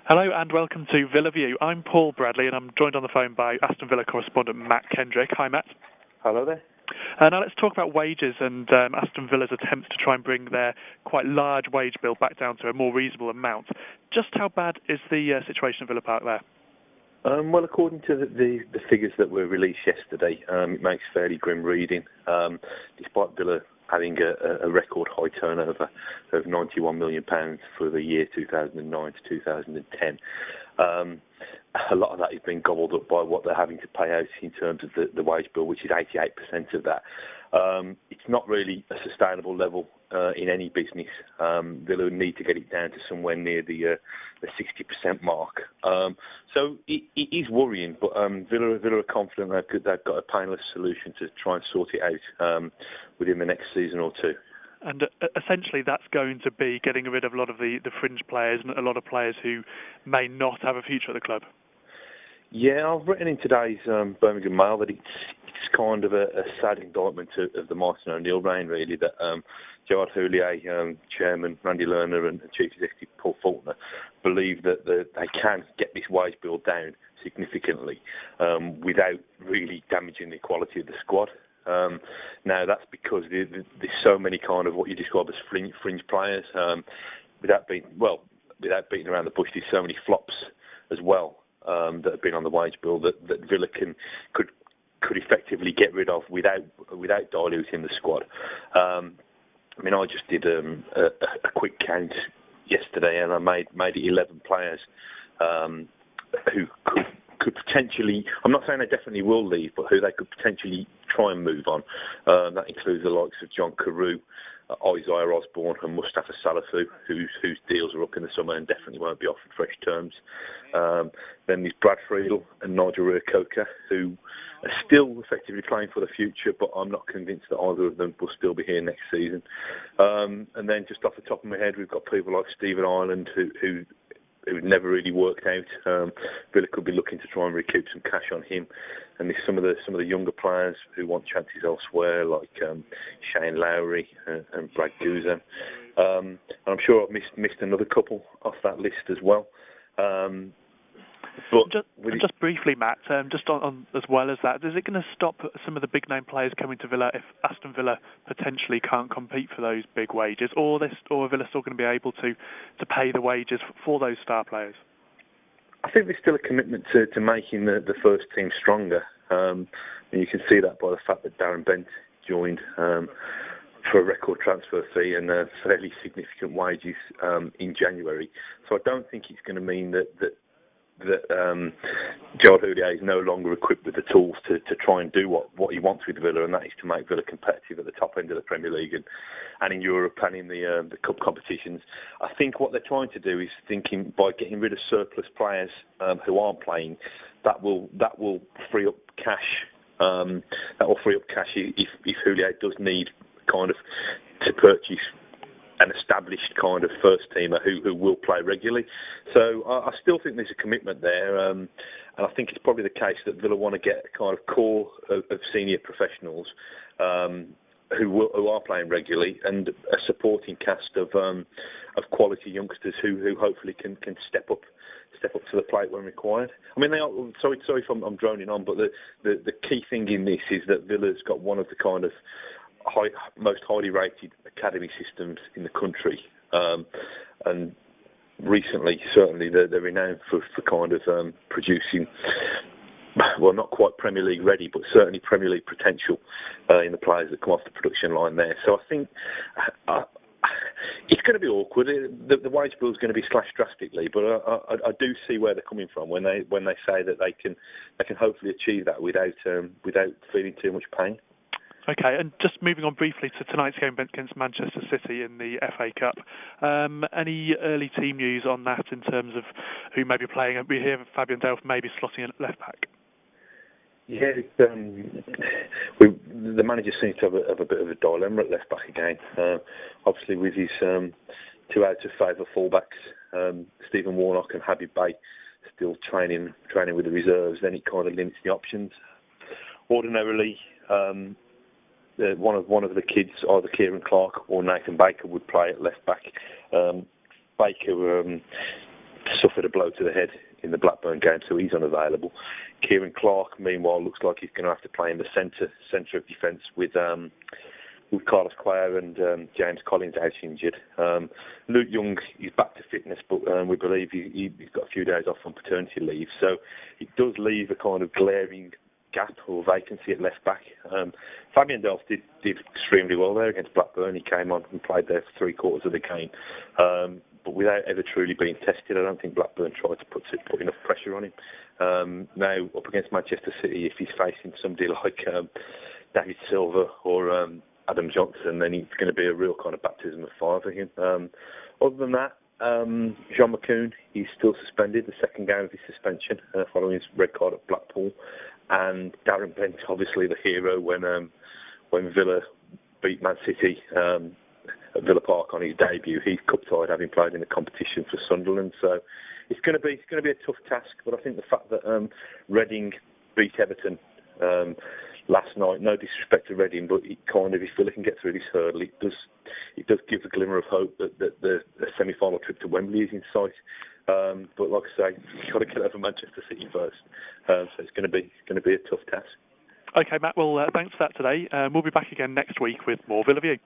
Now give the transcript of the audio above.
Hello and welcome to Villa View. I'm Paul Bradley and I'm joined on the phone by Aston Villa correspondent Matt Kendrick. Hi Matt. Hello there. Now let's talk about wages and Aston Villa's attempts to try and bring their quite large wage bill back down to a more reasonable amount. Just how bad is the situation at Villa Park there? Well, according to the figures that were released yesterday, it makes fairly grim reading. Despite Villa having a record high turnover of £91 million for the year 2009 to 2010. A lot of that is being gobbled up by what they're having to pay out in terms of the wage bill, which is 88% of that. It's not really a sustainable level in any business. They'll need to get it down to somewhere near the 60% mark. So it is worrying, but Villa are confident they've got a painless solution to try and sort it out within the next season or two. And essentially that's going to be getting rid of a lot of the fringe players and a lot of players who may not have a future at the club. Yeah, I've written in today's Birmingham Mail that it's kind of a sad indictment of the Martin O'Neill reign, really, that Gerard Houllier, Chairman Randy Lerner and Chief Executive Paul Faulkner believe that they can get this wage bill down significantly without really damaging the quality of the squad. Now that's because there's so many kind of what you describe as fringe players. Without beating around the bush, there's so many flops as well that have been on the wage bill that Villa could effectively get rid of without diluting the squad. I mean, I just did a quick count yesterday, and I made it 11 players who could potentially, I'm not saying they definitely will leave, but who they could potentially try and move on. That includes the likes of John Carew, Isaiah Osborne and Mustafa Salafu, whose deals are up in the summer and definitely won't be offered fresh terms. Then there's Brad Friedel and Nigel Reo-Coker, who are still effectively playing for the future, but I'm not convinced that either of them will still be here next season. And then just off the top of my head, we've got people like Stephen Ireland, who never really worked out. Villa could be looking to try and recoup some cash on him. And there's some of the younger players who want chances elsewhere, like Shane Lowry and Brad Guzan. And I'm sure I've missed another couple off that list as well. But just briefly, Matt, just on as well as that, is it going to stop some of the big name players coming to Villa if Aston Villa potentially can't compete for those big wages, or are Villa still going to be able to pay the wages for those star players? I think there's still a commitment to making the first team stronger, and you can see that by the fact that Darren Bent joined for a record transfer fee and fairly significant wages in January. So I don't think it's going to mean that Gerard Houllier is no longer equipped with the tools to try and do what he wants with Villa, and that is to make Villa competitive at the top end of the Premier League and in Europe and in the cup competitions. I think what they're trying to do is thinking by getting rid of surplus players who aren't playing, that will free up cash. That will free up cash if Houllier does need kind of to purchase an established kind of first teamer who will play regularly. So I still think there's a commitment there, and I think it's probably the case that Villa want to get a kind of core of senior professionals who are playing regularly, and a supporting cast of quality youngsters who hopefully can step up to the plate when required. I mean, they are, sorry if I'm droning on, but the key thing in this is that Villa's got one of the kind of most highly rated academy systems in the country, and recently certainly they're renowned for kind of producing, well, not quite Premier League ready, but certainly Premier League potential in the players that come off the production line there. So I think it's going to be awkward. The wage bill is going to be slashed drastically, but I do see where they're coming from when they say that they can hopefully achieve that without feeling too much pain. Okay, and just moving on briefly to tonight's game against Manchester City in the FA Cup. Any early team news on that in terms of who may be playing? We hear Fabian Delph maybe slotting in at left back. Yeah, the manager seems to have a bit of a dilemma at left back again. Obviously, with his 2 out of favour fullbacks, Stephen Warnock and Habib Bey still training with the reserves, then it kind of limits the options. Ordinarily, one of the kids, either Kieran Clark or Nathan Baker, would play at left back. Baker suffered a blow to the head in the Blackburn game, so he's unavailable. Kieran Clark, meanwhile, looks like he's going to have to play in the centre of defence with Carlos Cuellar and James Collins out injured. Luke Young is back to fitness, but we believe he's got a few days off on paternity leave, so it does leave a kind of glaring gap or vacancy at left back. Fabian Delph did extremely well there against Blackburn. He came on and played there for 3/4 of the game, but without ever truly being tested. I don't think Blackburn tried to put enough pressure on him. Now up against Manchester City, if he's facing somebody like David Silva or Adam Johnson, then it's going to be a real kind of baptism of fire for him. Other than that, Jean McCoon, he's still suspended, the second game of his suspension following his red card at Blackpool. And Darren Bent, obviously the hero when Villa beat Man City at Villa Park on his debut. He's cup-tied, having played in the competition for Sunderland. So it's going to be a tough task. But I think the fact that Reading beat Everton last night, no disrespect to Reading, but it kind of, if Villa can get through this hurdle, it does give a glimmer of hope that the semi-final trip to Wembley is in sight. But like I say, you've got to get over Manchester City first. So it's going to be a tough task. Okay, Matt. Well, thanks for that today. We'll be back again next week with more Villa View.